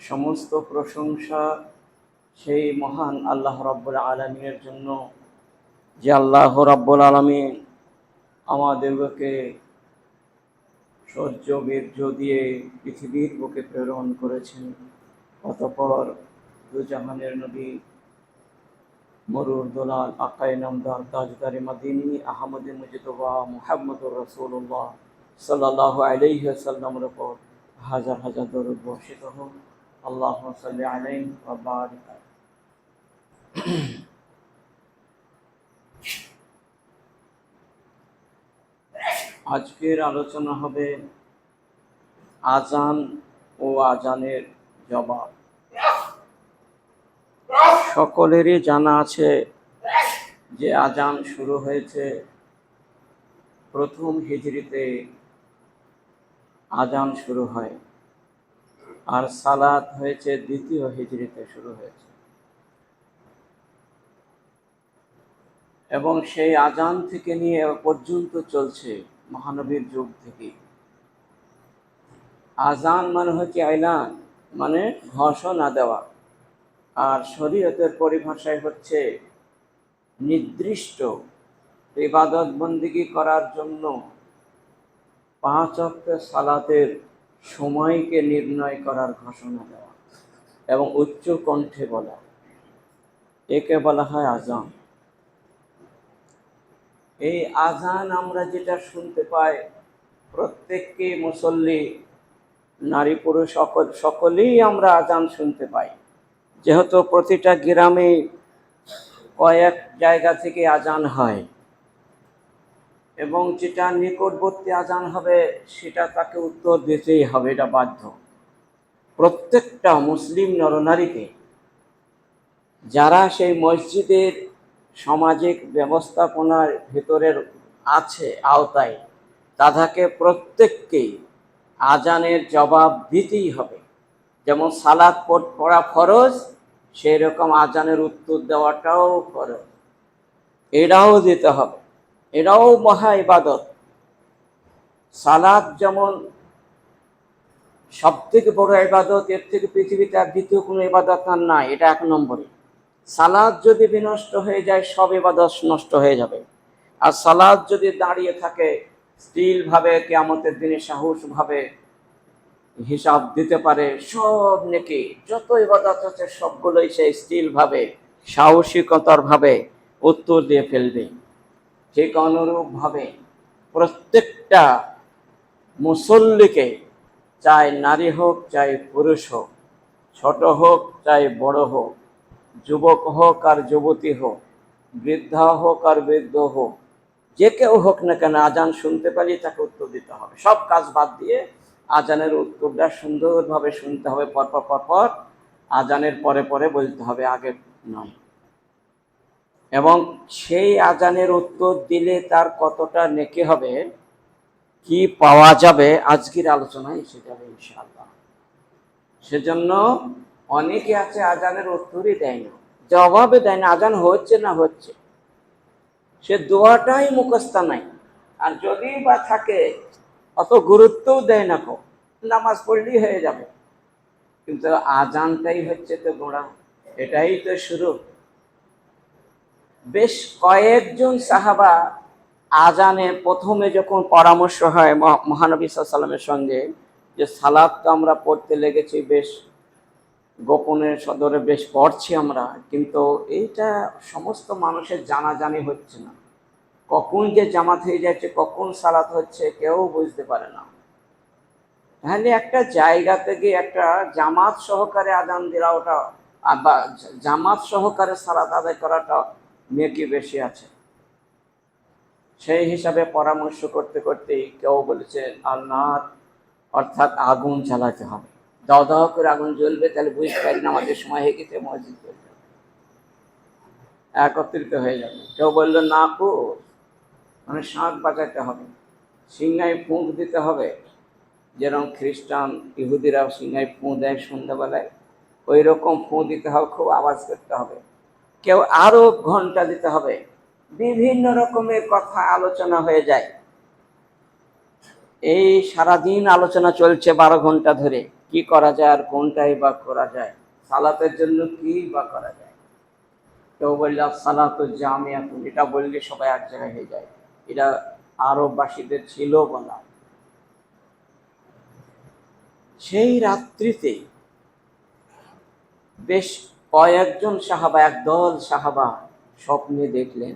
সমস্ত প্রশংসা সেই মহান আল্লাহ রাব্বুল আলামিনের জন্য, যে আল্লাহ রাব্বুল আলামিন আমাদেরকে সহ্য বীর্য দিয়ে পৃথিবীর বুকে প্রেরণ করেছেন। অতঃপর দুজাহানের নবী মরুর দোলাল আকায়ে নামদার তাজদারে মাদিনী আহমদে মুজতবা মুহাম্মদুর রাসূলুল্লাহ সাল্লাল্লাহু আলাইহি ওয়াসাল্লামের উপর হাজার হাজার দরুদ বর্ষিত হোক। আল্লাহুম্মা সাল্লি আলাইহি ওয়া বারিক। আজকের আলোচনা হবে আজান ও আজানের জবাব। সকলেরই জানা আছে যে আজান শুরু হয়েছে প্রথম হিজরিতে আজান শুরু হয়, আর সালাত হয়েছে দ্বিতীয় হিজরিতে শুরু হয়েছে। এবং সেই আজান থেকে নিয়ে পর্যন্ত চলছে মহানবীর যুগ থেকে। আজান মানে হচ্ছে আইলান, মানে ঘোষণা দেওয়া, আর শরীয়তের পরিভাষায় হচ্ছে নির্দিষ্ট ইবাদত বন্দেগী করার জন্য 5 ওয়াক্ত সালাতের সময়কে নির্ণয় করার ঘোষণা দেওয়া এবং উচ্চ কণ্ঠে বলা, একে বলা হয় আজান। এই আজান আমরা যেটা শুনতে পাই, প্রত্যেককে মুসল্লি, নারী পুরুষ সকলেই আমরা আজান শুনতে পাই, যেহেতু প্রতিটা গ্রামে কয়েক জায়গা থেকে আজান হয়, এবং যেটা নিকটবর্তী আজান হবে সেটা তাকে উত্তর দিতেই হবে, এটা বাধ্য। প্রত্যেকটা মুসলিম নরনারীকে যারা সেই মসজিদের সামাজিক ব্যবস্থাপনার ভিতরের আছে আওতায়, তাদেরকে প্রত্যেককেই আজানের জবাব দিতেই হবে। যেমন সালাত পড়া ফরজ, সেই রকম আজানের উত্তর দেওয়াটাও ফরজ, এটাও দিতে হবে, এটাও মহা ইবাদত। সালাত যেমন সব থেকে বড় ইবাদত, এর থেকে পৃথিবীতে আর দ্বিতীয় কোনো ইবাদত আর নাই, এটা 1 নম্বরে। সালাত যদি বিনষ্ট হয়ে যায়, সব ইবাদত নষ্ট হয়ে যাবে। আর সালাত যদি দাঁড়িয়ে থাকে স্থিরভাবে, কিয়ামতের দিনে সাহসভাবে হিসাব দিতে পারে, সব নেকি যত ইবাদত আছে সবগুলোই সেই স্থিরভাবে সাহসিকতার ভাবে উত্তর দিয়ে ফেলবে। ঠিক অনুরূপভাবে প্রত্যেকটা মুসল্লিকে, চাই নারী হোক চাই পুরুষ হোক, ছোট হোক চাই বড় হোক, যুবক হোক আর যুবতী হোক, বৃদ্ধা হোক আর বৃদ্ধ হোক, যে কেউ হোক না কেন, আজান শুনতে পারি তাকে উত্তর দিতে হবে। সব কাজ বাদ দিয়ে আজানের উত্তরটা সুন্দরভাবে শুনতে হবে, পরপর আজানের পরে পরে বলতে হবে, আগে নয়। এবং সেই আজানের উত্তর দিলে তার কতটা নেকি হবে, কি পাওয়া যাবে, আজকের আলোচনায় সেটা হবে ইনশাআল্লাহ। সেজন্য অনেকে আছে আজানের উত্তরই দেয় না, জবাবে দেয় না, আজান হচ্ছে না হচ্ছে, সে দোয়াটাই মুখস্থ নাই, আর যদি বা থাকে অত গুরুত্বও দেয় না, নামাজ পড়লেই হয়ে যাবে। কিন্তু আজানটাই হচ্ছে তো গোড়া, এটাই তো শুরু। বেশ কয়েকজন সাহাবা আজানে প্রথমে যখন পরামর্শ হয় মহানবী সাল্লাল্লাহু আলাইহি ওয়াসাল্লামের সঙ্গে, যে সালাত তো আমরা পড়তে লেগেছি, বেশ গোপনের সদরে বেশ পড়ছি আমরা, কিন্তু এইটা সমস্ত মানুষের জানাজানি হচ্ছে না, কখন যে জামাত হয়ে যাচ্ছে, কখন সালাত হচ্ছে কেউ বুঝতে পারে না। তাহলে একটা জায়গা থেকে একটা জামাত সহকারে আজান দেওয়া, ওটা বা জামাত সহকারে সালাত আদায় করাটা নেকি বেশি আছে। সেই হিসাবে পরামর্শ করতে করতে কেউ বলেছে আল্লাহ, অর্থাৎ আগুন জ্বালাতে হবে, দাও দাও করে আগুন জ্বলবে, তাহলে বুঝতে পারি না আমাদের সময় হয়ে গেছে, মসজিদ চলবে, একত্রিত হয়ে যাবে। কেউ বললো না কো, মানে শাঁখ বাজাতে হবে, সিংহায় ফুঁক দিতে হবে, যেরকম খ্রিস্টান ইহুদিরা সিংহায় ফুঁ দেয় সন্ধ্যাবেলায়, ওই রকম ফুঁ দিতে হবে, খুব আওয়াজ করতে হবে। কেউ আরো ঘন্টা দিতে হবে, বিভিন্ন রকমের কথা আলোচনা হয়ে যায়। এই সারাদিন আলোচনা চলছে 12 ঘন্টা ধরে, কি করা যায় আর কোনটাই বা করা যায়, সালাতের জন্য কি বা করা যায়। কেউ বললে সালাত জামিয়া, এটা বললে সবাই এক জায়গায় হয়ে যায়, এটা আরববাসীদের ছিল বলা। সেই রাত্রিতে বেশ কয়েকজন সাহাবা, একদল সাহাবা স্বপ্নে দেখলেন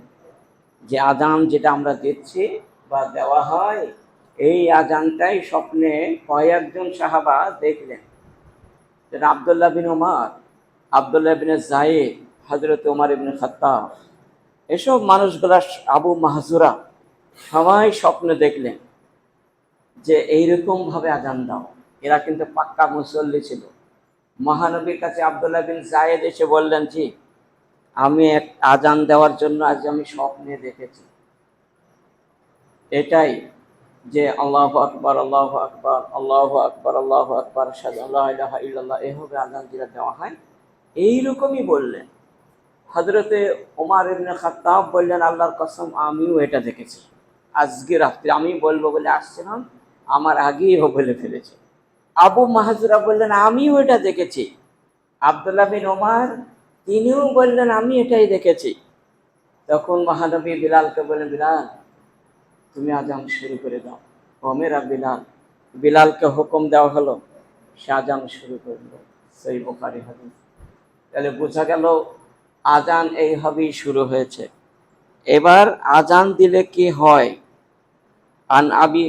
যে আজান যেটা আমরা দিচ্ছি বা দেওয়া হয়, এই আজানটাই স্বপ্নে কয়েকজন সাহাবা দেখলেন। আব্দুল্লাহ বিন ওমর, আব্দুল্লাহ বিন জায়েদ, হযরত ওমর ইবনে খাত্তাব, এসব মানুষগুলা, আবু মাহজুরা, সবাই স্বপ্নে দেখলেন যে এইরকম ভাবে আজান দাও। এরা কিন্তু পাক্কা মুসল্লি ছিল। মহানবীর কাছে আব্দুল্লাহ বিন জায়েদ এসে বললেন, জি আমি এক আজান দেওয়ার জন্য আজ আমি স্বপ্নে দেখেছি এটাই, যে আল্লাহু আকবার আল্লাহু আকবার আল্লাহু আকবার আল্লাহু আকবার আশহাদু আল্লা ইলাহা ইল্লাল্লাহ, এভাবে আজান যেটা দেওয়া হয় এইরকমই বললেন। হযরতে ওমর ইবনে খাত্তাব বললেন, আল্লাহর কসম আমিও এটা দেখেছি, আজকে রাত্রে আমি বলবো বলে আসছিলাম, আমার আগেই ও বলে ফেলেছে। আবু মাহজুরা বললেন, আমিও এটা দেখেছি। আব্দুল্লাহ বিন ওমর তিনিও বললেন, আমি এটাই দেখেছি। তখন মহানবী বিলালকে বললেন, বিলাল তুমি আজান শুরু করে দাও। ওমেরা বিলাল, বিলালকে হুকুম দেওয়া হলো, সে আজান শুরু করলো। সহিহ বুখারী হাদিস। তাহলে বোঝা গেল আজান এইভাবেই শুরু হয়েছে। এবার আজান দিলে কি হয়? আন আবি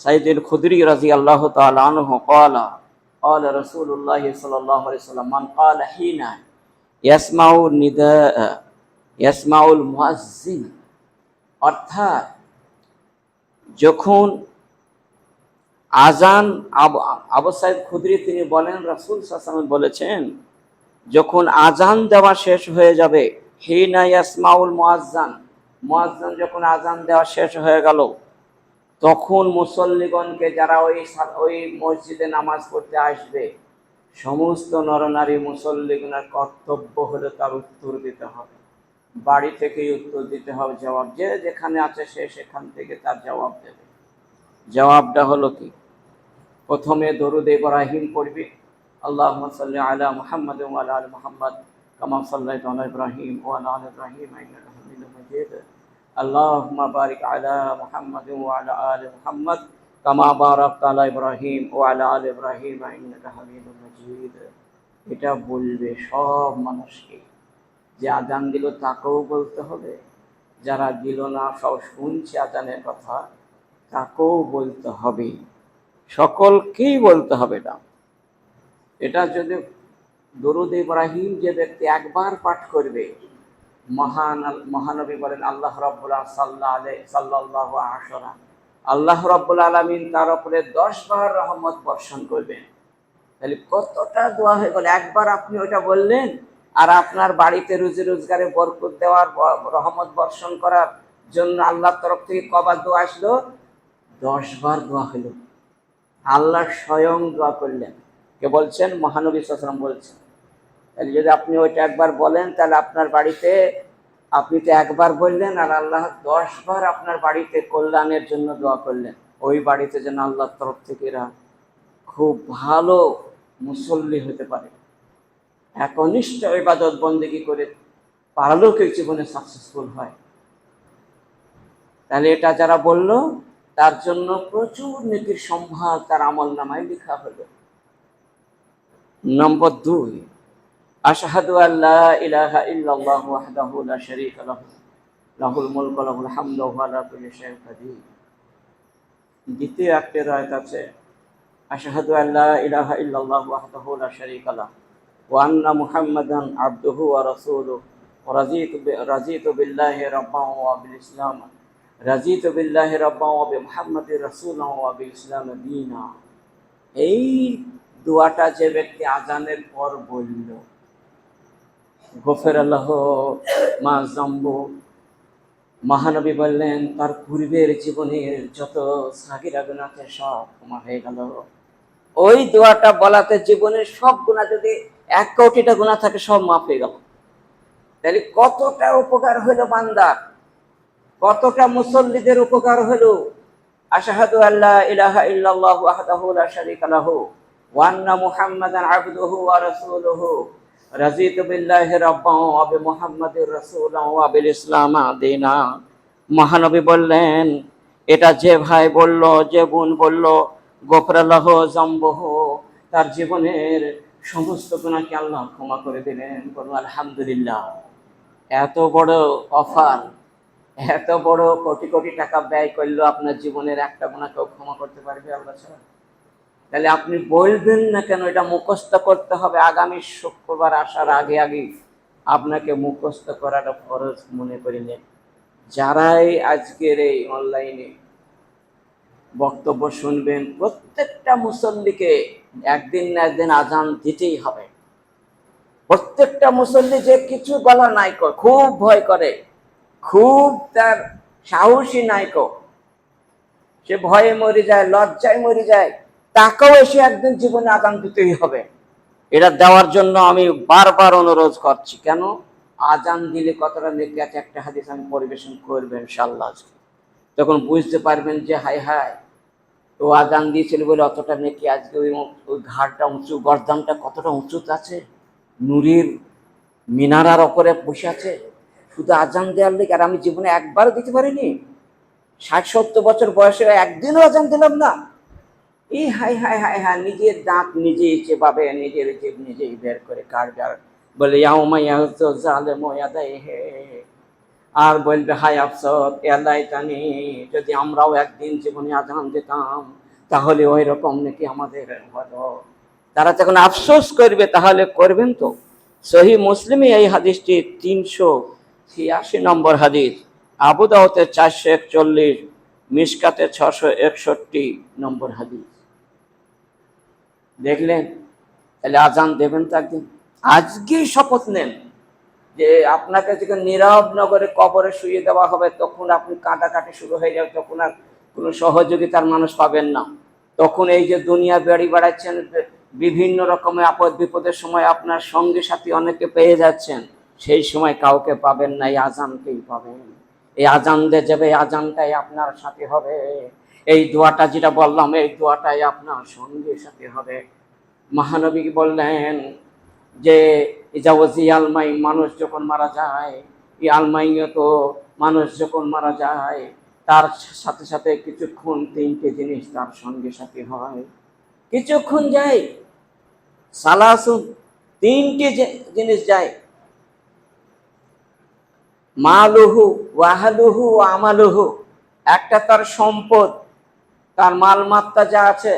সাইদ আল খুদরি রাদিয়াল্লাহু তাআলা আনহু قال قال رسول الله صلى الله عليه وسلم من قال حين يسمع النداء يسمع المؤذن, অর্থাৎ যখন আজান, আবু সাইদ খুদরি তিনি বলেন রাসূল সাল্লাল্লাহু আলাইহি ওয়াসাল্লাম বলেছেন, যখন আজান দেওয়া শেষ হয়ে যাবে, হিনা ইয়াসমাউল মুয়াজ্জান, মুয়াজ্জান যখন আজান দেওয়া শেষ হয়ে গেল, তখন মুসল্লিগণকে, যারা ওই মসজিদে নামাজ পড়তে আসবে, সমস্ত নরনারী মুসল্লিগণের কর্তব্য হলো তার উত্তর দিতে হবে। বাড়ি থেকেই উত্তর দিতে হবে, জবাব, যে যেখানে আছে সে সেখান থেকে তার জবাব দেবে। জবাবটা হলো কি? প্রথমে দরুদ ইব্রাহিম পড়বে, আল্লাহুম্মা সাল্লি আলা মুহাম্মাদ ওয়া আলা আলি মুহাম্মাদ কামা সাল্লাইতা আলা ইব্রাহিম ওয়া আলা আলি ইব্রাহিম ইন্নাকা হামিদুম মাজিদ। আল্লাহুম্মা বারিক আলা মুহাম্মাদ ওয়া আলা আলি মুহাম্মাদ কামা বারাকতা আলা ইব্রাহিম ওয়া আলা আলি ইব্রাহিম ইন্নাকা হামিদুম মাজিদ। এটা বলবে সব মানুষকে। যে আজান দিল তাকেও বলতে হবে, যারা দিল না, সব শুনছে আজানের কথা, তাকেও বলতে হবে, সকলকেই বলতে হবে। না, এটা যদি দরুদ ইব্রাহিম যে ব্যক্তি একবার পাঠ করবে, মহানবী বলেন আল্লাহ রাব্বুল সাল্লাল্লাহু আশরা, আল্লাহ রাব্বুল আলামিন তার উপরে 10 বার রহমত বর্ষণ করবেন। তাহলে কতটা দোয়া হয়ে গেল। একবার আপনি ওটা বললেন, আর আপনার বাড়িতে রুজি রোজগারে বরকত দেওয়ার, রহমত বর্ষণ করার জন্য আল্লাহর তরফ থেকে কবার দোয়া আসলো? 10 বার দোয়া হলো। আল্লাহ স্বয়ং দোয়া করলেন। কে বলছেন? মহানবী সাল্লাল্লাহু আলাইহি ওয়াসাল্লাম বলছেন। তাহলে যদি আপনি ওইটা একবার বলেন, তাহলে আপনার বাড়িতে, আপনি তো একবার বললেন, আর আল্লাহ 10 বার আপনার বাড়িতে কল্যাণের জন্য দোয়া করলেন। ওই বাড়িতে যেন আল্লাহর তরফ থেকে এরা খুব ভালো মুসল্লি হতে পারে, একনিষ্ঠ ইবাদত বন্দেগী করে পারলৌকিক জীবনে সাকসেসফুল হয়। তাহলে এটা যারা বলল, তার জন্য প্রচুর নেকির সম্ভার তার আমল নামায় লেখা হলো। নম্বর 2, আশহাদু আল্লা ইলাহা ইল্লাল্লাহু ওয়াহদাহু লা শারীকা লাহু লাহুল মুলকু ওয়া লাহুল হামদু ওয়া হুয়া আলা কুল্লি শাইইন কাদির। দ্বিতীয় একটা রায়াত আছে, আশহাদু আল্লা ইলাহা ইল্লাল্লাহু ওয়াহদাহু লা শারীকা লাহু ওয়া আন্না মুহাম্মাদান আবদুহু ওয়া রাসূলুহু ওয়া রাযীতু বিল্লাহি রাব্বান ওয়া বিল ইসলাম রাযীতু বিল্লাহি রাব্বান ওয়া বি মুহাম্মাদির রাসূলান ওয়া বিল ইসলাম দীনা। এই দোয়াটা যে ব্যক্তি আজানের পর বলল, গফির লাহু মা যামবু, মহানবী বললেন তার পূর্বের জীবনের যত সাগীরা গুনাহ আছে সব ক্ষমা হয়ে গেল। ওই দোয়াটা বলাতে জীবনের সব গুনাহ, যদি 1 কোটিটা গুনাহ থাকে, সব মাফ হয়ে গেল। তাহলে কতটা উপকার হলো বান্দার, কতটা মুসল্লিদের উপকার হলো। আশহাদু আল্লা ইলাহা ইল্লাল্লাহু ওয়াহদাহু লা শারীকা লাহু ওয়া আন্না মুহাম্মাদান আবদুহু ওয়া রাসূলুহু রাযীতু বিল্লাহি রাব্বান ওয়া বিমুহাম্মাদির রাসূলান ওয়া বিল ইসলামা দীনা। মহানবী বললেন, এটা যে ভাই বলল, যে বোন বলল, গফরাল্লাহু যামবুহু, তার জীবনের সমস্ত গুনাহকে আল্লাহ ক্ষমা করে দিলেন। বলুন আলহামদুলিল্লাহ। এত বড় অফার, এত বড় কোটি কোটি টাকা ব্যয় করলেও আপনার জীবনের একটা গুনাহ কেউ ক্ষমা করতে পারবে আল্লাহ ছাড়া? তাহলে আপনি বলবেন না কেন এটা মুখস্থ করতে হবে? আগামী শুক্রবার আসার আগে আগে আপনাকে মুখস্থ করাটা ফরজ মনে করে নেন। যারাই আজকের এই অনলাইনে বক্তব্য শুনবেন, প্রত্যেকটা মুসল্লিকে একদিন না একদিন আজান দিতেই হবে। প্রত্যেকটা মুসল্লি যে কিছু বলা নাই, খুব ভয় করে, খুব তার সাহসী নাইকো, সে ভয়ে মরে যায়, লজ্জায় মরে যায়, তাকেও এসে একদিন জীবনে আজান দিতেই হবে। এটা দেওয়ার জন্য আমি বারবার অনুরোধ করছি। কেন? আজান দিলে কতটা নেকি আছে একটা হাদিস আমি পরিবেশন করবেন ইনশাআল্লাহ। তখন বুঝতে পারবেন যে হায় হায়, তো আজান দিয়েছিল বলে অতটা নেকি। আজকে ওই ঘাড়টা উঁচু, গর্দানটা কতটা উঁচু আছে, নুরির মিনারার ওপরে বসে আছে শুধু আজান দেওয়ার লেগে। আর আমি জীবনে একবারও দিতে পারিনি, 60-70 বছর বয়সে একদিনও আজান দিলাম না। এই হাই হাই হাই হাই, নিজের দাঁত নিজেই চেবাবে, নিজের জিভ নিজেই বের করে কাটবে, আর বলে হে, আর বলবে হাই আফসোস এলাই টানি, যদি আমরাও একদিন জীবনে আজান দিতাম তাহলে ওই রকম নাকি আমাদের হলো। তারা যখন আফসোস করবে তাহলে করবেন তো। সহি মুসলিমে এই হাদিসটি 386 নম্বর হাদিস, আবু দাউদে 441, মিশকাতে 661 নম্বর হাদিস। দেখলেন? তাহলে আজান দেবেন তো একদিন। আজকেই শপথ নেন যে আপনাকে যখন নীরব নগরে কবরে শুয়ে দেওয়া হবে, তখন আপনি কাটাকাটি শুরু হয়ে যাবে, তখন আর কোনো সহযোগিতার মানুষ পাবেন না। তখন এই যে দুনিয়া বেড়ি বেড়াচ্ছেন, বিভিন্ন রকমের আপদ বিপদের সময় আপনার সঙ্গী সাথী অনেকে পেয়ে যাচ্ছেন, সেই সময় কাউকে পাবেন না, এই আজানকেই পাবেন। এই আজান দিয়ে যাবে, এই আজানটাই আপনার সাথে হবে। এই দোয়াটা যেটা বললাম, এই দোয়াটাই আপনার সঙ্গী সাথে হবে। মহানবী বললেন যে ইজাওয়াজি আলমাই, মানুষ যখন মারা যায়, এই আলমাইও তো মানুষ যখন মারা যায় তার সাথে সাথে কিছুক্ষণ 3টে জিনিস তার সঙ্গে সাথে হয়। কিছুক্ষণ যায়, সালাসুন, 3টে জিনিস যায়। মালুহু ওয়াহালুহু আমালুহু, একটা তার সম্পদ, তার মালমাত্রা যা আছে,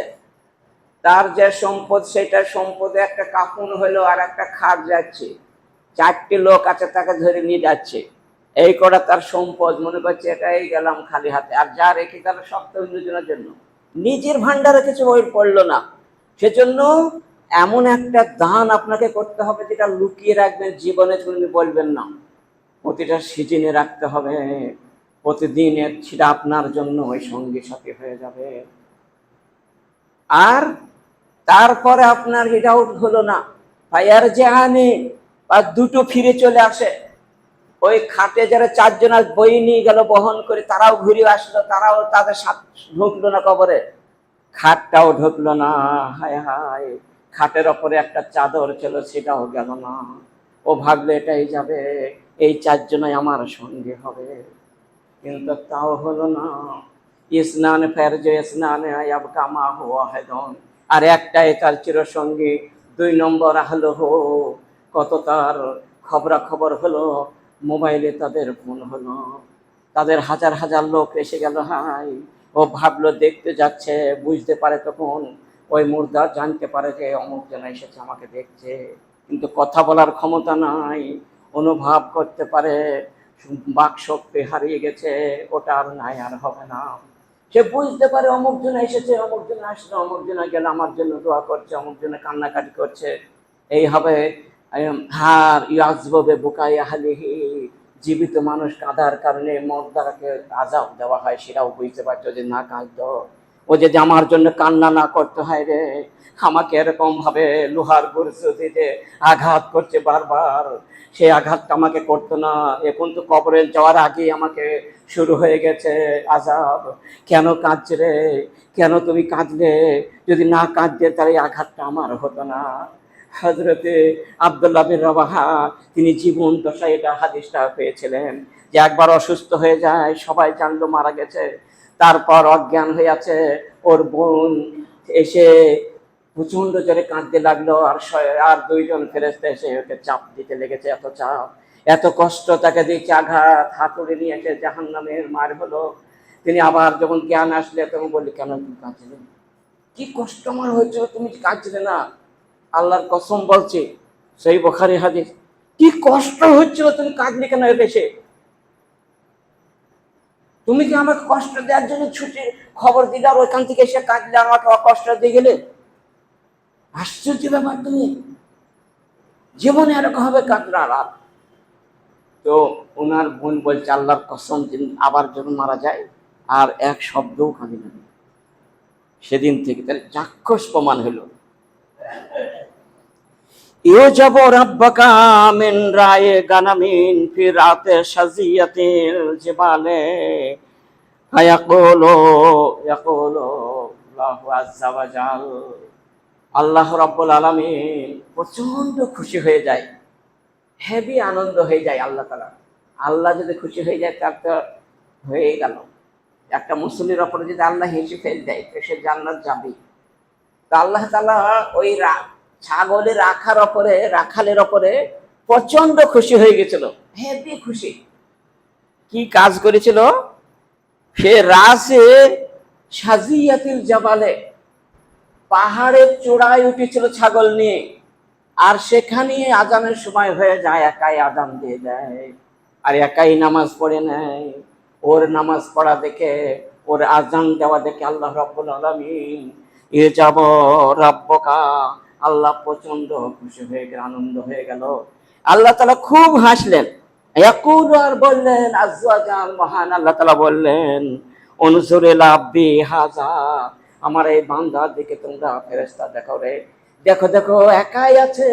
তার যে সম্পদ, সেটা সম্পদে একটা কাফন হলো আর একটা খাট যাচ্ছে, 4টে লোক আছে তাকে ধরে নিয়ে যাচ্ছে, এই কটা তার সম্পদ। মনে করছে এটাই গেলাম খালি হাতে, আর যা রেখে গেল সব তো অন্যজনের জন্য, নিজের ভান্ডারে কিছু বই পড়লো না। সেজন্য এমন একটা দান আপনাকে করতে হবে যেটা লুকিয়ে রাখবেন, জীবনে তুমি বলবেন না। প্রতিটা সিজনে রাখতে হবে, প্রতিদিন সেটা আপনার জন্য ওই সঙ্গী সাথী হয়ে যাবে। আর তারপরে আপনার এটাও হলো না, ফায়ার যে আনে বা দুটো ফিরে চলে আসে। ওই খাটে যারা 4 জন বই নিয়ে গেল বহন করে, তারাও ঘুরে আসলো, তারাও তাদের সাথে ঢুকলো না কবরে, খাটটাও ঢুকলো না। হায় হায়, খাটের ওপরে একটা চাদর ছিল, সেটাও গেল না। ও ভাবলো এটাই যাবে, এই 4 জনই আমার সঙ্গে হবে, কিন্তু তাও হলো না। ইসনান ফেরজে ইসনান আয়াবকা মা হুয়া হেদন, আর একটাই তার চিরসঙ্গী। 2 নম্বর হলো হো, কত তার খবরাখবর হলো, মোবাইলে তাদের ফোন হলো, তাদের হাজার হাজার লোক এসে গেল। হাই, ও ভাবলো দেখতে যাচ্ছে, বুঝতে পারে তখন ওই মুর্দা জানতে পারে যে অমুক জন এসেছে আমাকে দেখছে, কিন্তু কথা বলার ক্ষমতা নাই। অনুভব করতে পারে বাক শক্তি হারিয়ে গেছে, ওটা আর নাই, আর হবে না। সে বুঝতে পারে অমুক জন এসেছে, অমুক জন আসলো, অমুক জন গেল, আমার জন্য দোয়া করছে, অমুক জনে কান্নাকাটি করছে, এই হবে। হার ইয়াজবে বুকাই আহলিহি, জীবিত মানুষ কাঁদার কারণে মর্দাকে আযাব দেওয়া হয়, সেটাও বুঝতে পারছো যে না কাঁদতো। ও যে আমার জন্য কান্না না করতে হয় রে, আমাকে এরকম ভাবে লোহার গুরুতে আঘাত করছে বারবার, সেই আঘাতটা আমাকে করতো না, এখন তো কবরে যাওয়ার আগে আমাকে শুরু হয়ে গেছে আযাব। কেন কাঁদছে রে, কেন তুমি কাঁদলে? যদি না কাঁদতে তাহলে এই আঘাতটা আমার হতো না। হযরতে আব্দুল্লাহ বিন রাওয়াহা তিনি জীবন দশায় এটা হাদিসটা পেয়েছিলেন, যে একবার অসুস্থ হয়ে যায়, সবাই জানলো মারা গেছে, তারপর অজ্ঞান হয়ে আছে, ওর বোন এসে প্রচন্ড জোরে কাঁদতে লাগলো, আর দুইজন ফেরেশতা এসে ওকে চাপ দিতে লেগেছে, এত চাপ, এত কষ্ট তাকে দিয়েছে, আঘাত, হাতুড়ে নিয়ে এসে জাহান্নামের মার হলো। তিনি আবার যখন জ্ঞান আসলে তখন বললি, কেন তুমি কাঁদছিলে? কি কষ্ট আমার হয়েছিল, তুমি কাঁদছিলে না? আল্লাহর কসম বলছি, সেই বুখারী হাদিস, কি কষ্ট হচ্ছিল, তুমি কাঁদলে কেন এসে? তুমি কি আমাকে কষ্ট দেওয়ার জন্য ছুটি খবর দিলে, আর ওইখান থেকে এসে কাঁদলে, আমাকে কষ্ট দিয়ে গেলে? আশ্চর্য ব্যাপার, তুমি জীবনে এরকম হবে কাঁদলে? আর তো ওনার বোন বলছে, আল্লাহর কসম, আবার যখন মারা যায় আর এক শব্দও কাঁদি না। সেদিন থেকে তার চাক্ষুষ প্রমাণ হলো। ইউজাব রাব্বাকা মিন রায়ে গানামিন ফি রাতে সাজিয়াতিল জিবালে ফায়াকুলু ইয়াকুলু আল্লাহু আযজা ওয়া জাল। আল্লাহ রাব্বুল আলামিন প্রচন্ড খুশি হয়ে যায়, হেভি আনন্দ হয়ে যায় আল্লাহ তাআলা। আল্লাহ যদি খুশি হয়ে যায় তার তো হয়ে গেল। একটা মুসল্লির ওপরে যদি আল্লাহ হেসে ফেল দেয় তো সে জান্নাত যাবে। তো আল্লাহ তাআলা ওই ছাগলের রাখালের ওপরে প্রচন্ড খুশি হয়ে গেছিল, হেভি খুশি। কি কাজ করেছিল? সে রাসে সাজিয়াতিল জাবালে, পাহাড়ের চূড়ায় উঠেছিল ছাগল নিয়ে, আর সেখানে আজানের সময় হয়ে যায়, একাই আজান দিয়ে দেয় আর একাই নামাজ পড়ে নেয়। ওর নামাজ পড়া দেখে, ওর আজান দেওয়া দেখে আল্লাহ রাব্বুল আলামিন এ যাব রাব্বকা, আল্লাহ প্রচন্ড খুশি হয়ে গেল, আনন্দ হয়ে গেল। আল্লাহ তাআলা খুব হাসলেন, ইয়াকুলু, আর বললেন আযওয়াজাল, মহান আল্লাহ তাআলা বললেন, উনজুর ইলা আব্দি হাযা, আমার এই বান্দার দিকে তোমরা ফেরেশতা দেখো রে, দেখো দেখো, একাই আছে,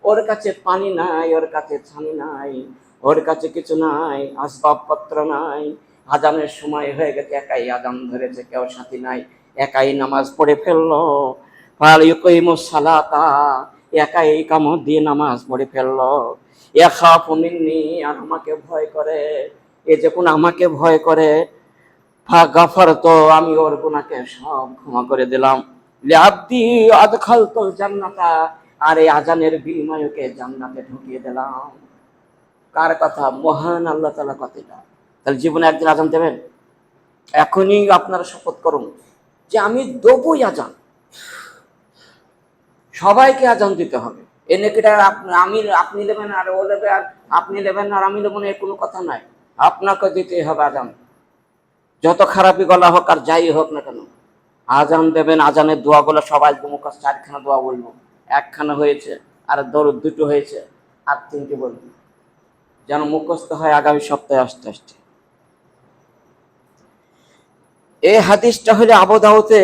ওর কাছে পানি নাই, ওর কাছে ছানি নাই, ওর কাছে কিছু নাই, আসবাবপত্র নাই, আজানের সময় হয়ে গেছে, একাই আজান ধরেছে, কেউ সাথী নাই, একাই নামাজ পড়ে ফেললো। ফালিয়ুকিমুস সালাতা, একাই ইকামত দিয়ে নামাজ পড়ে ফেললো। ইয়াখাফু মিন্নি, আর আমাকে ভয় করে। এ যখন আমাকে ভয় করে, ফাগাফারতু, আমি ওর গুনাহকে সব ক্ষমা করে দিলাম। লিআবদি আদখালতুল জান্নাতা, আর এই আজানের বিনিময়ে ওকে জান্নাতে ঢুকিয়ে দিলাম। কার কথা? মহান আল্লাহ তাআলা কথাটা। তাহলে জীবনে একদিন আজান দেবেন, এখনই আপনারা শপথ করুন যে আমি দেবই আজান, সবাইকে আজান দিতে হবে। এ নেকিটা আপনি দেবেন আর ও দেবে, আর আপনি দেবেন আর আমি দেবো না, এর কোনো কথা নাই। আপনাকে দিতেই হবে আজান, যত খারাপই গলা হোক আর যাই হোক না কেন, আজান দেবেন। আজানের দোয়াগুলো সবাই মুখস্থ, 4খানা দোয়া বলবো, 1খানা হয়েছে, আর দরুদ 2টো হয়েছে, আর 3টে বলবো, যেন মুখস্থ হয় আগামী সপ্তাহে আসতে আসতে। এই হাদিসটা হলে আবু দাউদে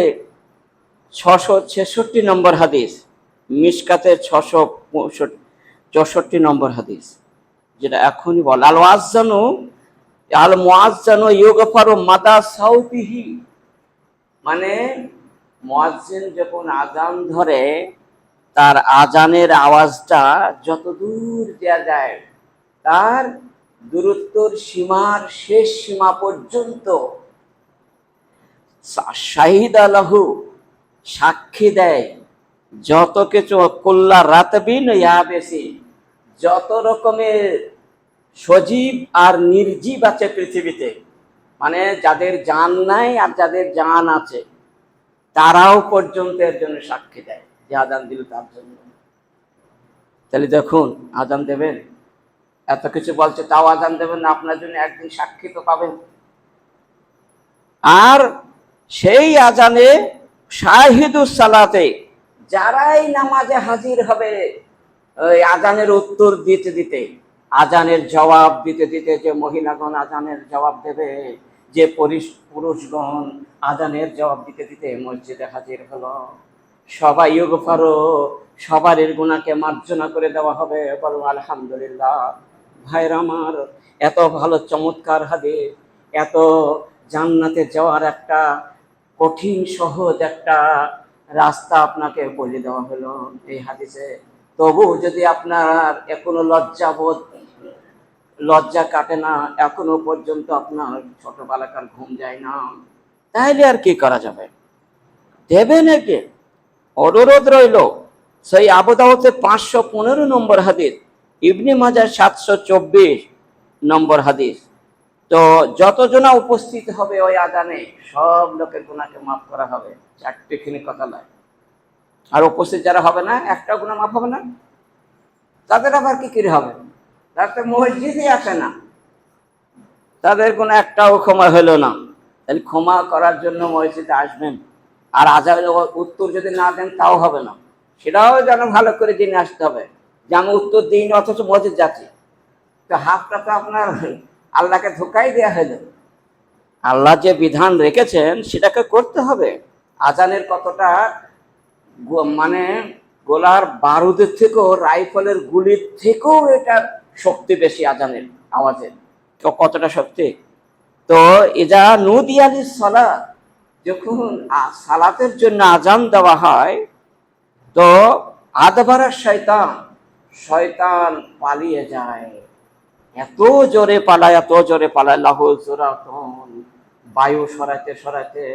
666 নম্বর হাদিস, মিশকাতে 664 নম্বর হাদিস, যেটা এখনই বল, আল মুয়াজ্জানু ইউগফারু মাদা সাউতিহি, মানে মুয়াজ্জিন যখন আজান ধরে, তার আজানের আওয়াজটা যত দূর দেয়া যায়, তার দূরত্বর সীমার শেষ সীমা পর্যন্ত শাহিদা লাহু, সাক্ষী দেয়, যত কিছু, কুল্লা রাতবিন ইয়াবেসি, যত রকমের সজীব আর নির্জীব আছে পৃথিবীতে, মানে যাদের জান নাই আর যাদের জান আছে, তারাও পর্যন্ত এর জন্য সাক্ষী দেয় যে আজান দিল তার জন্য। তাহলে দেখুন, আজান দেবেন, এত কিছু বলছে তাও আজান দেবেন না, আপনার জন্য একদিন সাক্ষী তো পাবেন। আর সেই আজানে শাহিদুস সালাতে, যারাই নামাজে হাজির হবে, ওই আজানের উত্তর দিতে দিতে, আজানের জবাব দিতে দিতে, যে মহিলাগণ আজানের জবাব দেবে, যে পুরুষগণ আজানের জবাব দিতে দিতে মসজিদে হাজির হলো। সবাই ইউগফারো, সবার গুনাহকে মার্জনা করে দেওয়া হবে। বলো আলহামদুলিল্লাহ। ভাইরা আমার, এত ভালো চমৎকার হাদিস, এত জান্নাতে যাওয়ার একটা কঠিন সহজ একটা রাস্তা আপনাকে বলে দেওয়া হলো এই হাদিসে। তবু যদি আপনার এখনো লজ্জা কাটে না, এখনো পর্যন্ত আপনার ছোটবেলাকার ঘুম যায় না, তাহলে আর কি করা যাবে? দেবে নাকি? অনুরোধ রইল। সেই আবু দাউদে 515 নম্বর হাদিস, ইবনে মাজাহ 724 নম্বর হাদিস। তো যতজনা উপস্থিত হবে ওই আজানে, সব লোকের গুনাহকে মাফ করা হবে। চারটিখানি কথা নয়। আর উপস্থিত যারা হবে না, একটা গুনাহ মাফ হবে না, তাদের আবার কি করে হবে? তারা তো মসজিদে আসে না, তাদের কোনো একটাও ক্ষমা হলো না। তাহলে ক্ষমা করার জন্য মসজিদে আসবেন। আর আজানের উত্তর যদি না দেন তাও হবে না, সেটাও যেন ভালো করে জেনে আসতে হবে যে আমি উত্তর দিই না অথচ মসজিদ যাচ্ছি। তো হাতটা তো আপনার আল্লাহকে ধোকাই দেওয়া হলো। আল্লাহ যে বিধান রেখেছেন সেটাকে করতে হবে। আজানের কতটা মানে গোলার বারুদের থেকেও, রাইফেলের গুলির থেকেও এটা শক্তি বেশি আজানের আওয়াজের। তো কতটা শক্তি! তো এজা নুদিয়ালি সালা, যখন সালাতের জন্য আজান দেওয়া হয়, তো আদবারা শয়তান পালিয়ে যায়। এত জোরে পালায়, এত জোরে পালায়, লাহুল জোরাতন, বায়ু সরাইতে সরাইতে,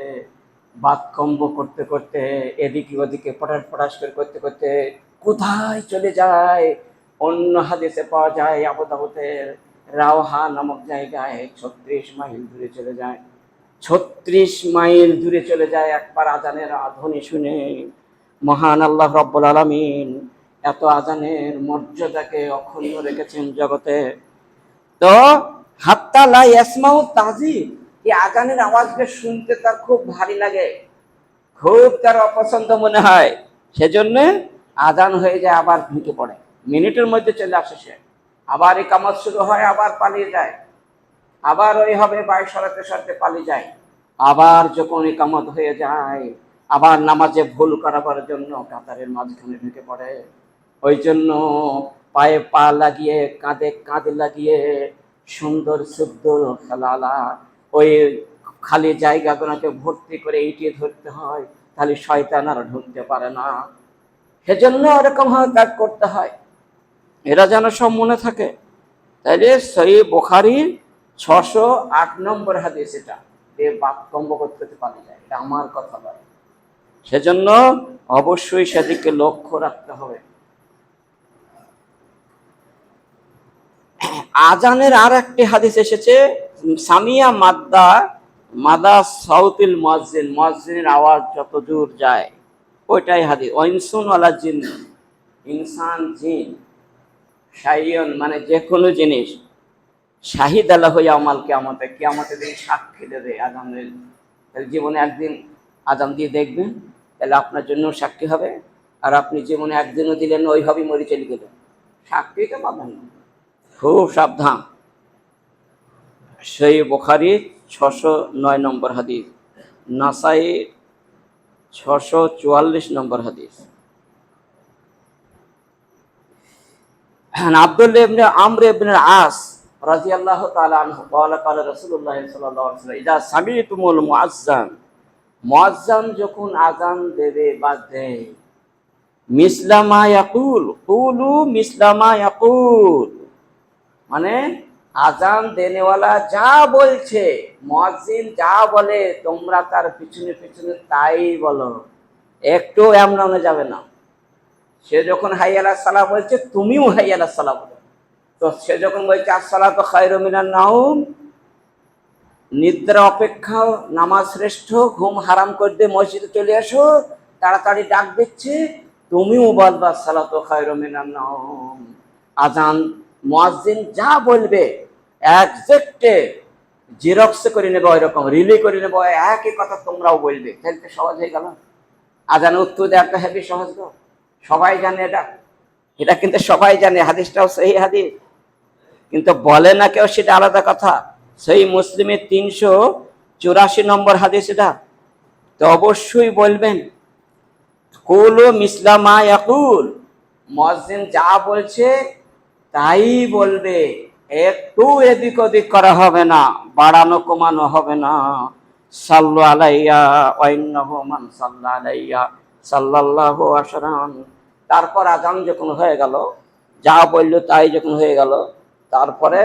বাতকম্ব করতে করতে, এদিকে ওদিকে পটাশ করতে করতে কোথায় চলে যায়। অন্য হাদিসে পাওয়া যায় আবু দাউদের রাওহা নামক জায়গায় 36 মাইল দূরে চলে যায়। 36 মাইল দূরে চলে যায় একবার আজানের ধ্বনি শুনে। মহান আল্লাহ রব্বুল আলামিন এত আজানের মর্যাদাকে অক্ষুণ্ণ রেখেছেন জগতে। তো হাত্তা লা ইয়াসমাউ তাযীব, এই আজানের আওয়াজকে শুনতে তার খুব ভারী লাগে, খুব তার অপছন্দ মনে হয়। সেজন্য আজান হয়ে যায়, আবার ঢুকে পড়ে, মিনিটের মধ্যে চলে আসে সে। আবার ইকামত শুরু হয়, আবার পালিয়ে যায়, আবার ওই হবে বাই সরাতে সরাতে পালিয়ে যায়। আবার যখন ইকামত হয়ে যায়, আবার নামাজে ভুল করাবার জন্য কাতারের মাঝখানে ঢুকে পড়ে। ওই জন্য পায়ে পা লাগিয়ে, কাঁধে কাঁধ লাগিয়ে, সুন্দর সুন্দর খেলালা ওই খালি জায়গাগুলোকে ভর্তি করে ইটিয়ে ধরতে হয়, তাহলে শয়তান আর ঢুকতে পারে না। সেজন্য ওরকম ভাবে কাজ করতে হয়, এরা যেন সব মনে থাকে। তাইলে সহিহ বুখারীর 608 নম্বর হাদিস এটা, এ বাক্যম্ব করতে পারা যায়, এটা আমার কথা নয়। সেজন্য অবশ্যই সেদিকে লক্ষ্য রাখতে হবে। আজানের আর একটি হাদিস এসেছে, সামিয়া মাদা সাউতিল মুয়াজ্জিন, মুয়াজ্জিনের আওয়াজ যত দূর যায়, ওইটাই হাদিস। ওয়াইনসুন ওয়ালা জিন, ইনসান জিন, শাইয়ন মানে যে কোনো জিনিস, শাহিদ আল্লাহ ইয়াউমাল কিয়ামতে, কিয়ামতের দিন সাক্ষী দেবে আজানের। তাহলে জীবনে একদিন আজান দিয়ে দেখবেন, তাহলে আপনার জন্য সাক্ষী হবে। আর আপনি জীবনে একদিনও দিলেন, ওইভাবেই মরে চলে গেলেন, সাক্ষীটা পাবেন না। খুব সাবধান। সহিহ বুখারী 609 নম্বর হাদিস, নাসাই 644 নম্বর হাদিস। আব্দুল্লাহ ইবনে আমর ইবনে আস রাদিয়াল্লাহু তাআলা আনহু قال قال রাসূলুল্লাহ সাল্লাল্লাহু আলাইহি ওয়াসাল্লাম, ইদা সামি'তুমুল মুয়াজ্জান যখন আজান দেবে বা দেয়, মিসলামা ইয়াকুল কুলু মিসলামা ইয়াকুল, মানে আজান দেনেওয়ালা যা বলছে, মুয়াজ্জিন যা বলে তোমরা তার পিছনে পিছনে তাই বলো, একটু এমন যাবে না। সে যখন হাইয়া আলাস সালাহ বলছে, তুমিও হাইয়া আলাস সালাহ বলো। তো সে যখন বলছে আসসালাতু খায়রুম মিনান নাওম, নিদ্রা অপেক্ষা নামাজ শ্রেষ্ঠ, ঘুম হারাম করে দিয়ে মসজিদে চলে আসো, তাড়াতাড়ি ডাক দিচ্ছে, তুমিও বলবা আসসালাতু খায়রুম মিনান নাওম। আজান মুয়াজ্জিন যা বলবে একজ্যাক্টে জেরক্স করে নেবে, ওই রকম রিলে করে নেবে, একই কথা তোমরাও বলবে, তাহলে সহজ হয়ে গেল। আজানের উত্তর দেওয়াটা হেবি সহজ গো, সবাই জানে এটা, এটা কিন্তু সবাই জানে, হাদিসটাও সেই হাদিস, কিন্তু বলে না কেউ, সেটা আলাদা কথা। সেই মুসলিমের 84 নম্বর হাদিস এটা। তো অবশ্যই বলবেন কুলু মিসলা মা ইয়াকুল, মুয়াজ্জিন যা বলছে তাই বলবে, একটু এদিক ওদিক করা হবে না, বাড়ানো কমানো হবে না। সাল্লু আলাইয়া ওয়া ইন্নাহু মান সাল্লা আলাইয়া সাল্লাল্লাহু আশরান। তারপর আজান যখন হয়ে গেল, যা বললো তাই যখন হয়ে গেল, তারপরে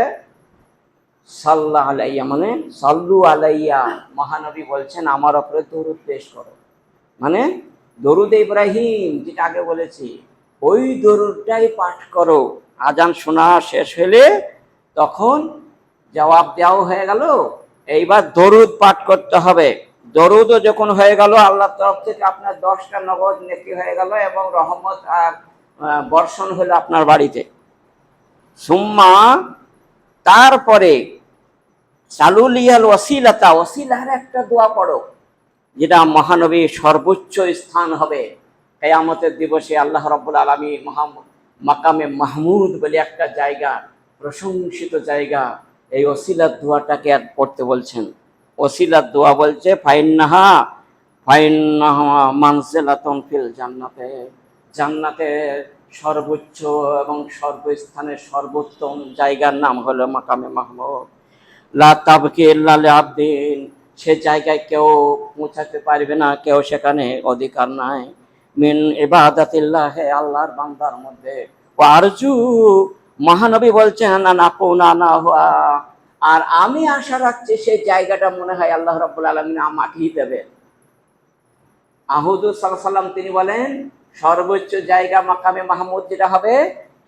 সাল্লা আলাইয়া মানে সাল্লু আলাইয়া, মহানবী বলছেন আমার উপরে দরুদ পেশ করো, মানে দরুদ ইব্রাহিম যেটা আগে বলেছি ওই দরুদটাই পাঠ করো। আজান শোনা শেষ হলে তখন জবাব দেওয়া হয়ে গেল, এইবার দরুদ পাঠ করতে হবে। দরুদও যখন হয়ে গেল আল্লাহর তরফ থেকে আপনার 10টা নগদ নেকি হয়ে গেল এবং রহমত আর বর্ষণ হলো আপনার বাড়িতে। সুম্মা তারপরে সালুলিয়াল ওয়াসিলাতা, ওয়াসিলার একটা দোয়া পড়ো, যেটা মহানবীর সর্বোচ্চ স্থান হবে কিয়ামতের দিবসে। আল্লাহ রাব্বুল আলামিন মাকামে মাহমুদ বলে একটা জায়গা, প্রশংসিত জায়গা, এই ওসিলার দোয়াটাকে পড়তে বলছেন। ওসিলার দোয়া বলছে ফাইন্নাহা মানজিলাতুন ফিল জান্নাতে, জান্নাতের সর্বোচ্চ এবং সর্বস্থানের সর্বোত্তম জায়গার নাম হলো মাকামে মাহমুদ। লা তাবকি ইল্লা লিআবদিন, সে জায়গায় কেউ পৌঁছাতে পারবে না, কেউ সেখানে অধিকার নাই। মিন ইবাদাতিল্লাহ, আল্লাহর বান্দার মধ্যে। আরজু, মহানবী বলছেন না হওয়া, আর আমি আশা রাখছি সেই জায়গাটা মনে হয় আল্লাহ রাব্বুল আলামিন আমাকেই দেবেন। আহুদুর সাল্লাল্লাহু আলাইহি ওয়াসাল্লাম তিনি বলেন সর্বোচ্চ জায়গা মাকামে মাহমুদ যেটা হবে,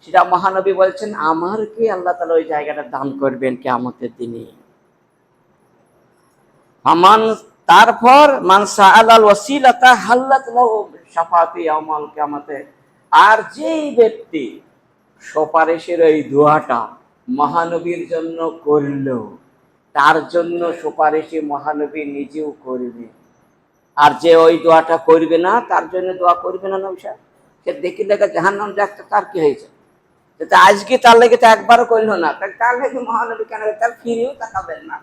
সেটা মহানবী বলছেন আমার কি আল্লাহ তাআলা ওই জায়গাটা দান করবেন কিয়ামতের দিনে। আমান, তারপর মান সাআলাল ওয়াসিলাতা হাল্লাত লাহু শাফাতি ইয়াউমাল কিয়ামাতে, আর যেই ব্যক্তি সুপারিশের এই দোয়াটা মহানবীর জন্য করল, তার জন্য সুপারিশে মহানবী নিজেও করবে। আর যে ওই দোয়াটা করবে না, তার জন্য দোয়া করবে না নবী সাহেব, সে দেখিলে জাহান্নাম যাচ্ছে, তার কি হয়েছে? আজকে তার লেগে তো একবারও করলো না, তার লেগে মহানবী কেন তার ফিরেও তাকাবেন না?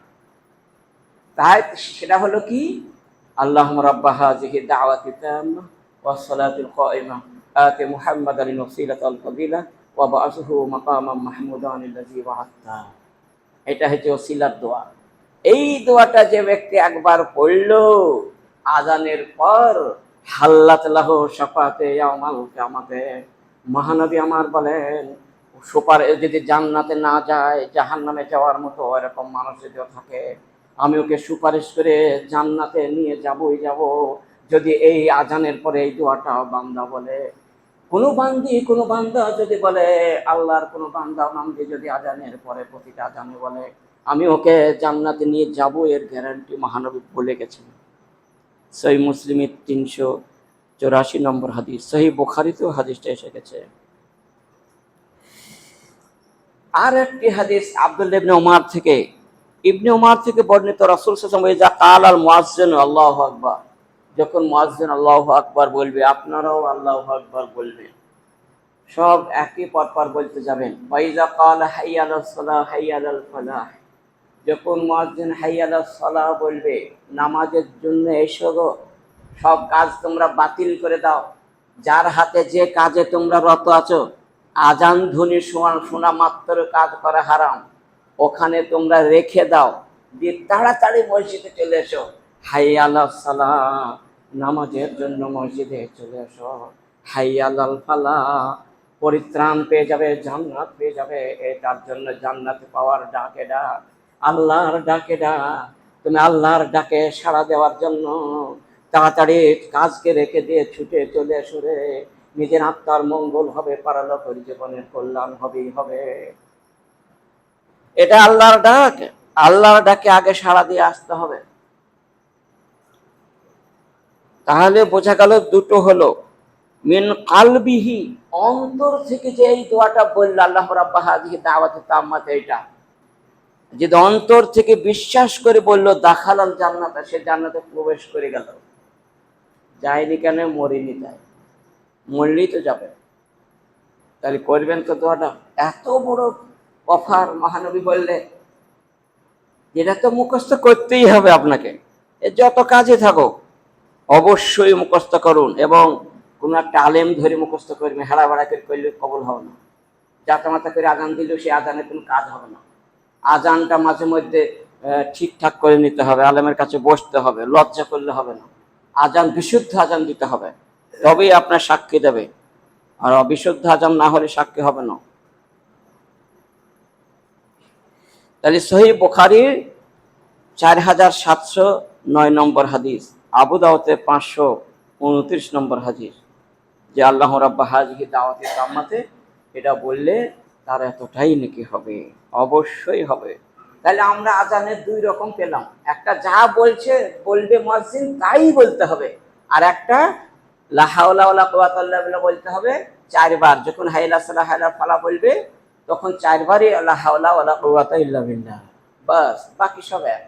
তাই সেটা হলো কি, আল্লাহুম্মা রাব্বা হাযিহি দাওয়াতি তাম্মা ওয়াস সালাতিল কায়িমা আতি মুহাম্মাদান ওয়াসিলাতাল ফাদিলা ওয়া বা'আসহু মাকামান মাহমুদান আল্লাযী ওয়া'আদতা। এটা হচ্ছে ওসিলার দোয়া। এই দোয়াটা যে ব্যক্তি একবার পড়ল আজানের পর, হাল্লাত লাহু শাফাতে ইয়াউমাল কিয়ামাতে, মহানবী আমার বলেন যদি জান্নাতে না যায়, জাহান্নামে যাওয়ার মতো এরকম মানুষ যদি থাকে, আমি ওকে সুপারিশ করে জান্নাতে নিয়ে যাবই যাব। যদি এই আজানের পরে এই দোয়াটা বান্দা বলে, কোনো বান্দা যদি বলে, আল্লাহর কোনো বান্দা বান্দি যদি আজানের পরে প্রতিটা আজানে বলে আমি ওকে জান্নাতে নিয়ে যাব, এর গ্যারান্টি মহানবী বলে গেছেন। সহিহ মুসলিমের 384 নম্বর হাদিস, সহিহ বুখারীতেও হাদিসটা এসে গেছে। আর একটি হাদিস আব্দুল্লাহ ইবনে উমার থেকে বর্ণিত, রাসূল সাল্লাল্লাহু আলাইহি ওয়াসাল্লাম ইযা কালাল মুয়াজ্জিন আল্লাহু আকবার, যখন মুয়াজ্জিন আল্লাহু আকবার বলবে আপনারাও আল্লাহু আকবার বলবেন, সব একই পরপর বলতে যাবেন। ওয়াইজা ক্বালা হাইয়া আলাস সালাহ হাইয়া আলাল ফালাহ, যখন মুয়াজ্জিন হাইয়া আলাস সালাহ বলবে নামাজের জন্য এসো গো, সব কাজ তোমরা বাতিল করে দাও, যার হাতে যে কাজে তোমরা রত আছো, আজান ধ্বনি শোনা মাত্র কাজ করা হারাম, ওখানে তোমরা রেখে দাও, দিয়ে তাড়াতাড়ি মসজিদে চলে এসো। হাইয়া আলাস সালাহ, নামাজের জন্য মসজিদে চলে এসো। হাইয়া আলাল ফালাহ, পরিত্রাণ পেয়ে যাবে, জান্নাত পেয়ে যাবে, এটার জন্য জান্নাতে পাওয়ার ডাকে ডাক, আল্লাহর ডাকে ডাক। তুমি আল্লাহর ডাকে সাড়া দেওয়ার জন্য তাড়াতাড়ি কাজকে রেখে দিয়ে ছুটে চলে এসো রে, নিজের আত্মার মঙ্গল হবে, পারলৌকিক জীবনের কল্যাণ হবেই হবে। এটা আল্লাহর ডাক, আল্লাহর ডাকে আগে সাড়া দিয়ে আসতে হবে। তাহলে বোঝা গেল দুটো হলো, মিন কালবিহি, অন্তর থেকে যে এই দোয়াটা বলল আল্লাহ রাব্বা হাযিহি দাওয়াতি তাম্মাত, এইটা যদি অন্তর থেকে বিশ্বাস করে বলল দাখালাল জান্নাত, সে জান্নাতে প্রবেশ করে গেল। যায়নি কেন? মরিনি তাই, মরলেই তো যাবে। তাহলে করবেন তো দোয়াটা, এত বড় অফার মহানবী বললে। এটা তো মুখস্থ করতেই হবে আপনাকে, এ যত কাজে থাকো অবশ্যই মুখস্থ করুন। এবং কোনো একটা আলেম ধরে মুখস্থ করবে, হেলা বেড়া করে করলে কবল হবে না। জাতামাতা করে আজান দিলেও সেই আজানের কোনো কাজ হবে না। আজানটা মাঝে মধ্যে ঠিকঠাক করে নিতে হবে, আলেমের কাছে বসতে হবে, লজ্জা করলে হবে না। আজান বিশুদ্ধ আজান দিতে হবে, তবেই আপনার সাক্ষী দেবে। আর অবিশুদ্ধ আজান না হলে সাক্ষী হবে না। তাহলে সহিহ বুখারীর 4709 নম্বর হাদিস, আবু দাউদের 529 নম্বর হাদিস, যে আল্লাহ রাব্বা হাযিহি দাওয়াতি তাম্মাতে, এটা বললে তার এতটাই নেকি হবে, অবশ্যই হবে। তাহলে আমরা আজানের দুই রকম পেলাম, একটা যা বলবে মুয়াজ্জিন তাই বলতে হবে, আর একটা লা হাওলা ওয়ালা কুওয়াতা ইল্লা বিল্লাহ বলতে হবে 4 বার। যখন হাইলা সালা হাইলা ফালা বলবে তখন 4 বারই লা হাওলা ওয়ালা কুওয়াতা ইল্লা বিল্লাহ, বাস, বাকি সব এক।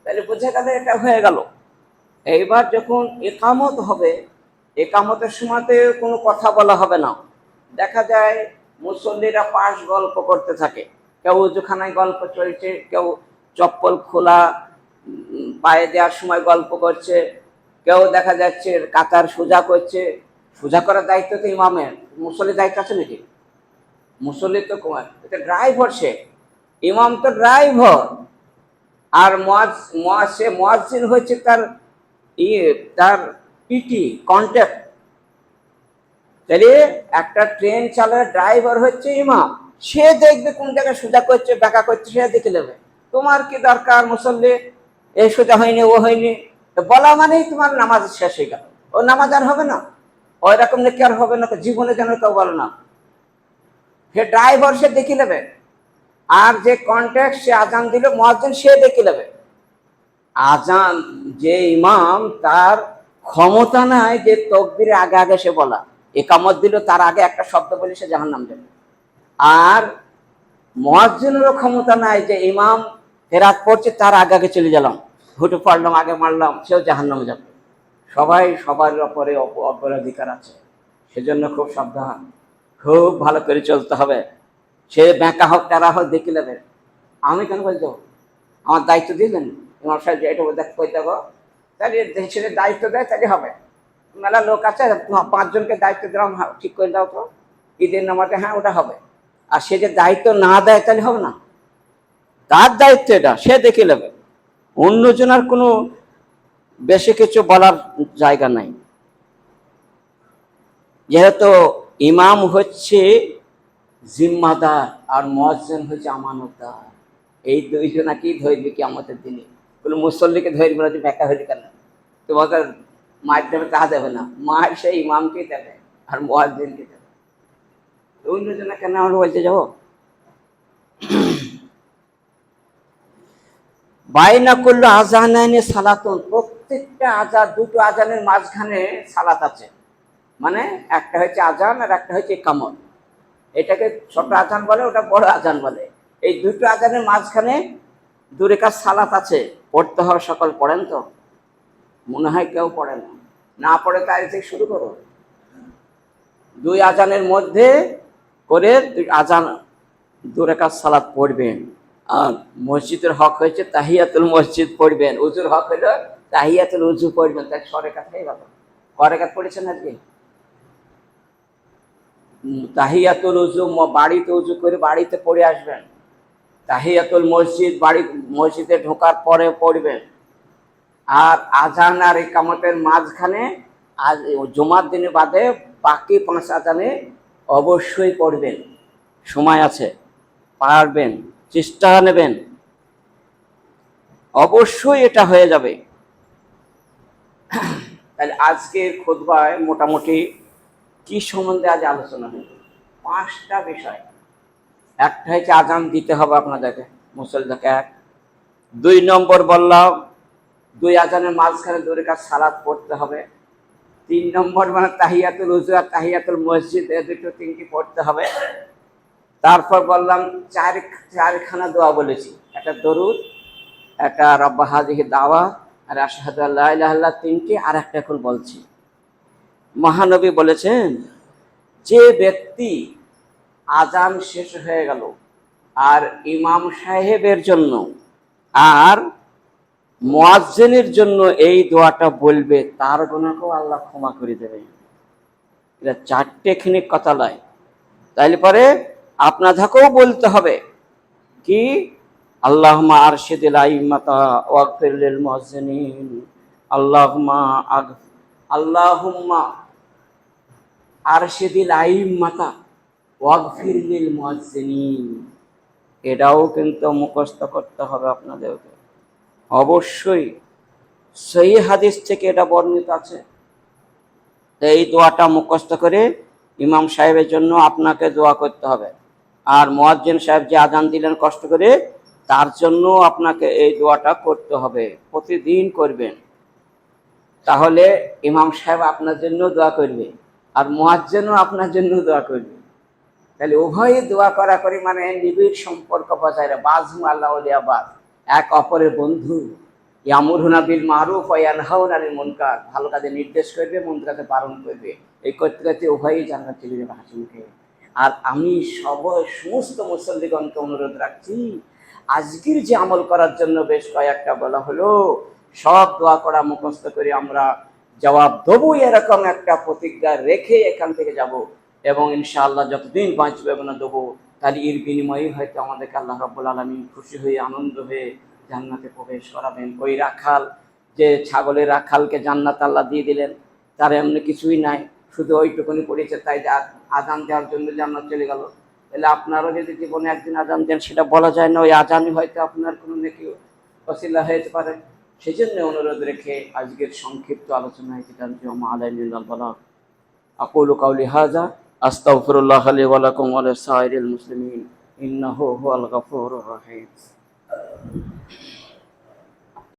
তাহলে বোঝা গেল, এটা হয়ে গেল। এইবার যখন ইকামত হবে, একামতের সময়তে কোনো কথা বলা হবে না। দেখা যায় মুসল্লিরা পাশ গল্প করতে থাকে, কেউ উজুখানায় গল্প চলছে, কেউ চপ্পল খোলা পায়ে দেওয়ার সময় গল্প করছে, কেউ দেখা যাচ্ছে কাতার সোজা করছে। সোজা করার দায়িত্ব তো ইমামের, মুসল্লির দায়িত্ব আছে নাকি? মুসল্লি তো এটা ড্রাইভার, সে ইমাম তো ড্রাইভার, আর মুয়াজ্জিন হচ্ছে তার তার পিটি কন্ট্যাক্ট। তাহলে একটা ট্রেন চালানোর ড্রাইভার হচ্ছে ইমাম, সে দেখবে কোন জায়গায় সোজা করছে বাঁকা করছে, সে দেখে নেবে। তোমার কি দরকার মুসল্লি এই সোজা হয়নি ও হয়নি বলা মানেই তোমার নামাজ শেষ হয়ে গেল, ও নামাজ আর হবে না, ওই রকম নাকি আর হবে না, জীবনে যেন কেউ বলো না। সে ড্রাইভার, সে দেখে নেবে। আর যে কন্ট্যাক্ট, সে আজান দিল মুয়াজ্জিন, সে দেখে নেবে। আজান যে ইমাম, তার ক্ষমতা নাই যে তাকবীরের আগে আগে সে বলা, ইকামত দিল তার আগে একটা শব্দ বলে সে জাহান্নাম যাবে। আর মুয়াজ্জিনেরও ক্ষমতা নাই যে ইমাম ফেরাত পড়ছে তার আগে আগে চলে গেলাম, হুটু পড়লাম আগে মারলাম, সেও জাহান্নামে যাবে। সবাই সবার উপরে অগ্রাধিকার আছে, সেজন্য খুব সাবধান, খুব ভালো করে চলতে হবে। সে ব্যাঁকা হোক তারা হোক দেখে নেবে। আমি কেন বলতো, আমার দায়িত্ব দিলেন ইমাম সাহেব, যে এটা দেখ কই দেখো, তাহলে সেটা দায়িত্ব দেয় তাহলে হবে। মেলা লোক আছে, 5 জনকে দায়িত্ব দিলাম, ঠিক করে দাও তো ঈদের নামাজে, হ্যাঁ ওটা হবে। আর সে যে দায়িত্ব না দেয় তাহলে হবে না, তার দায়িত্ব এটা, সে দেখে নেবে। অন্যজনের কোনো বেশি কিছু বলার জায়গা নাই। যেহেতু ইমাম হচ্ছে জিম্মাদার আর মুয়াজ্জিন হচ্ছে আমানতদার, এই দুইজনাকেই ধরবে কিয়ামতের দিনে। কোনো মুসল্লিকে ধরবে না যে ব্যাখ্যা হইলে কেন, তোমাকে মার দেবে তা দেবে না, মার সেই ইমামকেই দেবে আর মুয়াজ্জিনকে দেবে। অন্যজনা কেন আমরা বলতে যাবো? বাইনা করলো আজানাইনে সালাতুন, প্রত্যেকটা আজান, দুটো আজানের মাঝখানে সালাত আছে। মানে একটা হচ্ছে আজান আর একটা হচ্ছে ইকামত। এটাকে ছোট আজান বলে, ওটা বড় আজান বলে। এই দুটো আজানের মাঝখানে 2 রাকাত সালাত আছে, পড়তে হবে। সকল পড়েন তো? মনে হয় কেউ পড়ে না, না পড়ে তাই থেকে শুরু করো। 2 আজানের মধ্যে করে আজান 2 রাকাত সালাত পড়বেন। আর মসজিদের হক হয়েছে তাহিয়াতুল মসজিদ পড়বেন, উজুর হক হলো তাহিয়াতুল উজু পড়বেন। তাই 6 রাকাত হয়ে গেল। কয় রাকাত পড়েছেন আজকে? তাহিয়াতুল উজু বাড়িতে উজু করে বাড়িতে পড়ে আসবেন। তাহিয়াতুল মসজিদ মসজিদে ঢোকার পরে পড়বেন। আর আজান আর ইকামতের মাঝখানে আজ জুমার দিনে বাদে বাকি 5 আজানে অবশ্যই পড়বেন। সময় আছে, পারবেন, চেষ্টা নেবেন, অবশ্যই এটা হয়ে যাবে। তাহলে আজকের খুতবায় মোটামুটি কি সম্বন্ধে আজ আলোচনা হলো? 5টা বিষয়। একটা হচ্ছে আজান দিতে হবে আপনাদেরকে, মুসল্লিদেরকে। 1 2 নম্বর বললাম 2 আজানের মাঝখানে 2 রাকাত সালাত পড়তে হবে। 3 নম্বর মানে তাহিয়াতুল উজু আর তাহিয়াতুল মসজিদ, এই দুটো 3টি পড়তে হবে। তারপর বললাম 4খানা দোয়া বলেছি, একটা দরুদ, একটা রব্বা হাযিহি দাওয়া, আর আশহাদু আল্লা ইলাহা ইল্লাল্লাহ 3টি। আর একটা এখন বলছি। মহানবী বলেছেন, যে ব্যক্তি আজান শেষ হয়ে গেল আর ইমাম সাহেবের জন্য আর মুয়াজ্জিনের জন্য এই দোয়াটা বলবে, তার গুনাহকেও আল্লাহ ক্ষমা করে দেবে। এটা চারটেখানি কথা নয়। তাইলে পরে আপনাদেরকেও বলতে হবে কি, আল্লাহুম্মা আরশিদিল আইম্মাতা ওয়াগফির লিল মুয়াজ্জিনিন, আল্লাহুম্মা আরশিদিল আইম্মাতা ওয়াগফির লিল মুয়াজ্জিনিন। এটাও কিন্তু মুখস্থ করতে হবে আপনাদেরকে অবশ্যই। সহিহ হাদিস থেকে এটা বর্ণিত আছে। এই দোয়াটা মুখস্থ করে ইমাম সাহেবের জন্য আপনাকে দোয়া করতে হবে। আর মুয়াজ্জিন সাহেব যে আজান দিলেন কষ্ট করে, তার জন্য আপনাকে এই দোয়াটা করতে হবে, প্রতিদিন করবেন। তাহলে ইমাম সাহেব আপনার জন্য দোয়া করবে আর মুয়াজ্জিনও আপনার জন্য দোয়া করবে। তাহলে উভয়ই দোয়া করা করি, মানে নিবিড় সম্পর্ক বজায় রাখে। বাজমু আল্লাহ বাজ, এক অপরের বন্ধু। ইয়ামুরুনা বিল মারুফ ওয়া ইয়ানহাউনা আনিল মুনকার, ভালো কাজে নির্দেশ করবে, মন্দ কাজে বারণ করবে। এই করতে করতে উভয়ই জান্নাত চলে যাবে হাসি মুখে। আর আমি সমস্ত মুসল্লিগণকে অনুরোধ রাখছি, আজকের যে আমল করার জন্য বেশ কয়েকটা বলা হলো, সব দোয়া করা মুখস্থ করে আমরা জবাব দেবো, এরকম একটা প্রতিজ্ঞা রেখে এখান থেকে যাব। এবং ইনশাআল্লাহ যতদিন বাঁচবে না দেবো, তাহলে এর বিনিময়ে হয়তো আমাদেরকে আল্লাহ রাব্বুল আলামিন খুশি হয়ে আনন্দ হয়ে জান্নাতে প্রবেশ করাবেন। ওই রাখাল, যে ছাগলের রাখালকে জান্নাত আল্লাহ দিয়ে দিলেন, তার এমনি কিছুই নাই, শুধু ওইটুকুনি পড়েছে, তাই আজান দেওয়ার জন্য জান্নাত চলে গেল। তাহলে আপনারও যদি জীবনে একদিন আজান দেন, সেটা বলা যায় না, ওই আজানই হয়তো আপনার কোনো নেকি ওসিলা হতে পারে। সেই জন্য অনুরোধ রেখে আজকের সংক্ষিপ্ত আলোচনায় যেটা আকুলু কাউলি হাযা আস্তাগফিরুল্লাহ লি ওয়া লাকুম ওয়া লিসাইরিল মুসলিমিন ইন্নাহু হুয়াল গফুরুর রহিম।